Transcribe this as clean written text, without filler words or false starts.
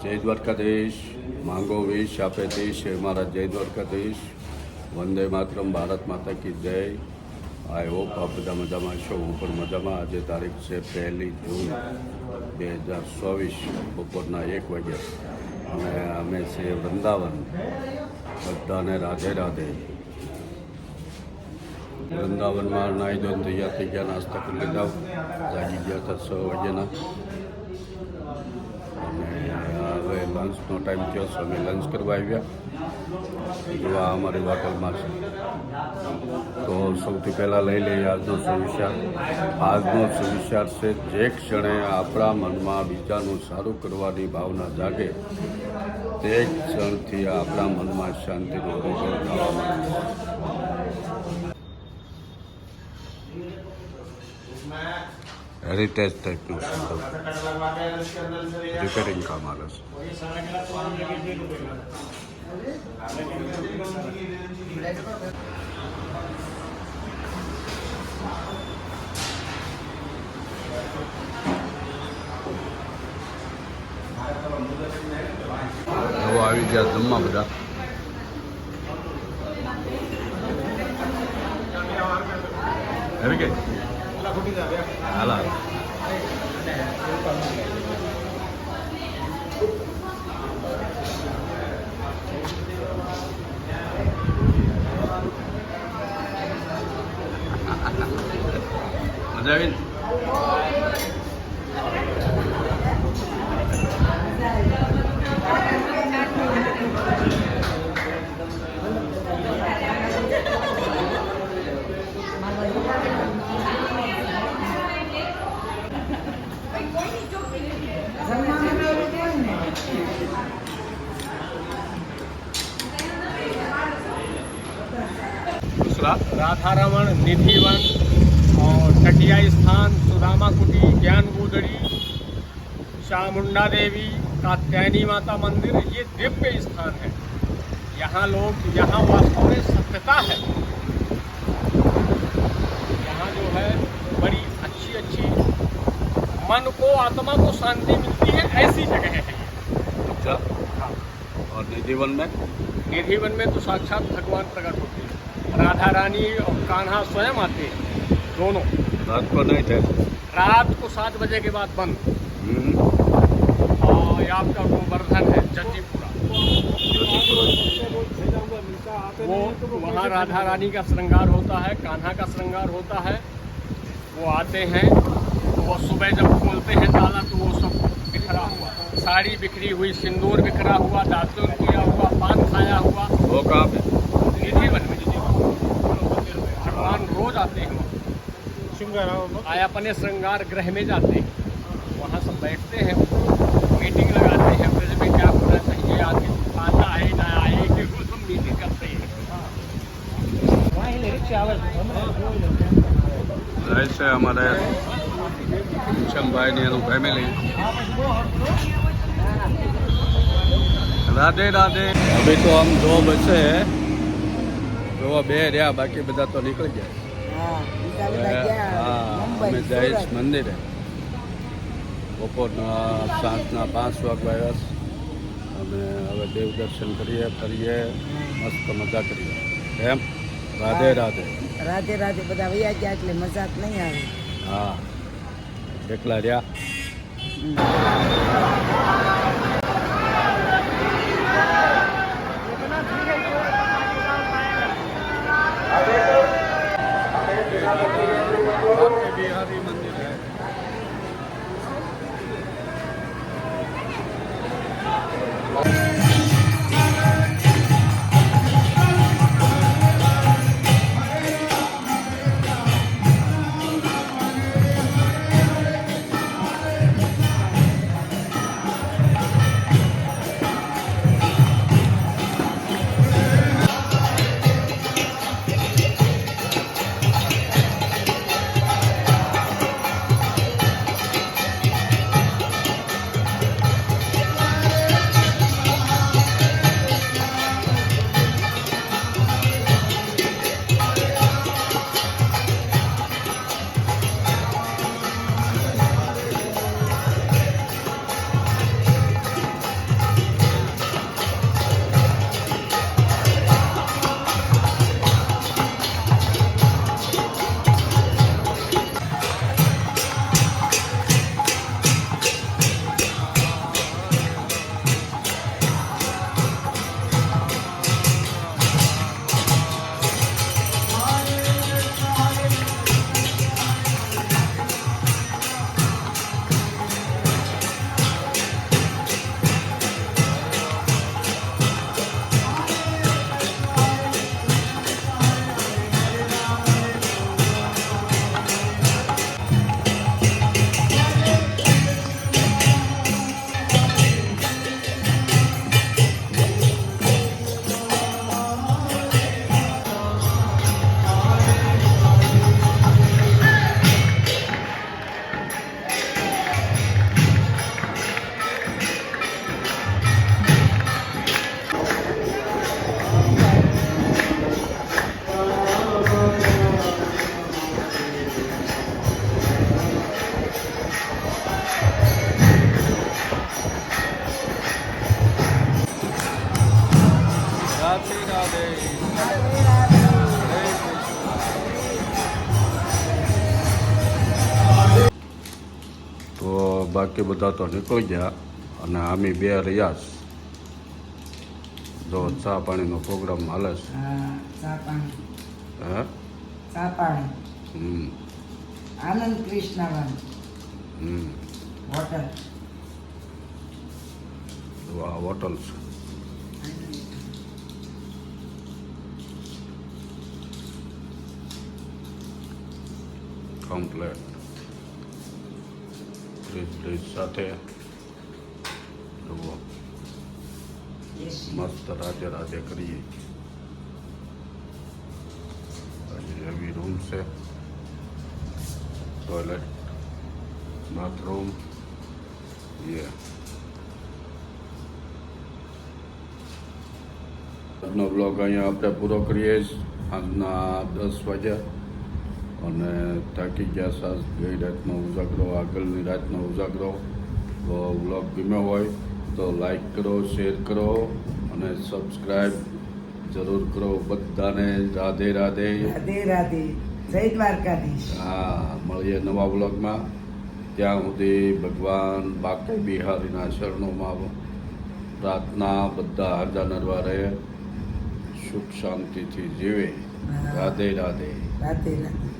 જય દ્વારકાધીશ. માંગો વિશ આપે દેશ એ મારા જય દ્વારકાધીશ. વંદે માતરમ. ભારત માતા કી જય. આઈ હોપ આપ બધા મજામાં છો. હું પણ મજામાં. આજે તારીખ છે 1 જૂન 2024 બપોરના 1 વાગ્યા અને અમે છીએ વૃંદાવન. બધાને રાધે રાધે. વૃંદાવનમાં નાહી ધોઈને તૈયાર થઈ ગયા, નાસ્તા કરી લીધા, જાગી ગયા હતા 6 વાગ્યાના અને હવે લંચનો ટાઈમ થયો છે. અમે લંચ કરવા આવ્યા. જોવા અમારી હોટલમાં છે. તો સૌથી પહેલાં લઈ લઈએ આજનો સુવિચાર. આજનો સુવિચાર છે, જે ક્ષણે આપણા મનમાં બીજાનું સારું કરવાની ભાવના જાગે તે ક્ષણથી આપણા મનમાં શાંતિનો અનુભવ થવા માંડે છે. હેરિટેજ ટાઈપનું રિપેરિંગ કામ આવે છે. હવે આવી ગયા જમવા બધા. આવી ગઈ હાલા. મજા આવી ને? राधा रमण, निधिवन और तटिया स्थान, सुदामा कुटी, ज्ञान गोदड़ी, चामुंडा देवी, कात्यायनी माता मंदिर, ये दिव्य स्थान है। यहाँ वास्तव में सत्यता है। यहाँ जो है बड़ी अच्छी मन को, आत्मा को शांति मिलती है, ऐसी जगह है। अच्छा, और निधिवन में तो साक्षात भगवान प्रकट होते हैं। राधा रानी और कान्हा स्वयं आते हैं, दोनों। रात को नहीं थे? रात को 7 बजे के बाद बंद। और ये आपका गोवर्धन है, जंजीपुरा। वो वहाँ राधा रानी का श्रृंगार होता है, कान्हा का श्रृंगार होता है। वो आते हैं, वो सुबह जब खोलते हैं ताला तो वो सब बिखरा हुआ, साड़ी बिखरी हुई, सिंदूर बिखरा हुआ, दातुन किया हुआ, पान खाया हुआ। वो कहाँ पे? निधिवन में। भगवान रोज आते हैं, आया अपने श्रृंगार गृह में जाते हैं, वहाँ सब बैठते हैं, मीटिंग लगाते हैं, ब्रज में क्या होना चाहिए, आगे आता है ना आए, कि वो सब मीटिंग करते हैं। ऐसे हमारे किशन भाई ने फैमिली. राधे राधे. अभी तो हम 2 बजे तो 2 રહ્યા, બાકી બધા તો નીકળી ગયા. અમે જઈશ મંદિરે. બપોરના 5 વાગવા આવ્યા અને હવે દેવ દર્શન કરીએ, મસ્ત મજા કરીએ. એમ રાધે રાધે. રાધે રાધે. બધા વૈયા ગયા એટલે મજા નહીં આવે. હા, એકલા રહ્યા. बिहारी मंदिर है. રાધે રાધે રાધે રાધે. હરે કૃષ્ણ. તો બાકી બધા તો નીકળી ગયા અને આમી બે રહ્યા છે. જો ચા પાણીનો પ્રોગ્રામ હાલે છે. હા, ચા પાણી. હે ચા પાણી. હમ આનંદ કૃષ્ણવન હમ હોટલ. તો આ હોટલ છે. કમ્પ્લેટ ફ્રીજ સાથે જુઓ એસી. મસ્ત રાધે રાધે કરીએ. પછી એવી રૂમ છે, ટોયલેટ, બાથરૂમ. આજનો બ્લોગ અહીંયા આપણે પૂરો કરીએ છીએ. આજના 10 વાગ્યા અને થાકી ગયા સાસ ગઈ રાતનો ઉજાગરો, આગળની રાતનો ઉજાગરો. તો બ્લોગ ગમ્યો હોય તો લાઈક કરો, શેર કરો અને સબસ્ક્રાઈબ જરૂર કરો. બધાને રાધે રાધે. રાધે રાધે. જય દ્વારકાધીશ. હા, મળીએ નવા બ્લોગમાં. ત્યાં સુધી ભગવાન બાકી બિહારીના શરણોમાં પ્રાર્થના. બધા હાજર નરવા રહે, સુખ શાંતિથી જીવે. રાધે રાધે. રાધે રાધે.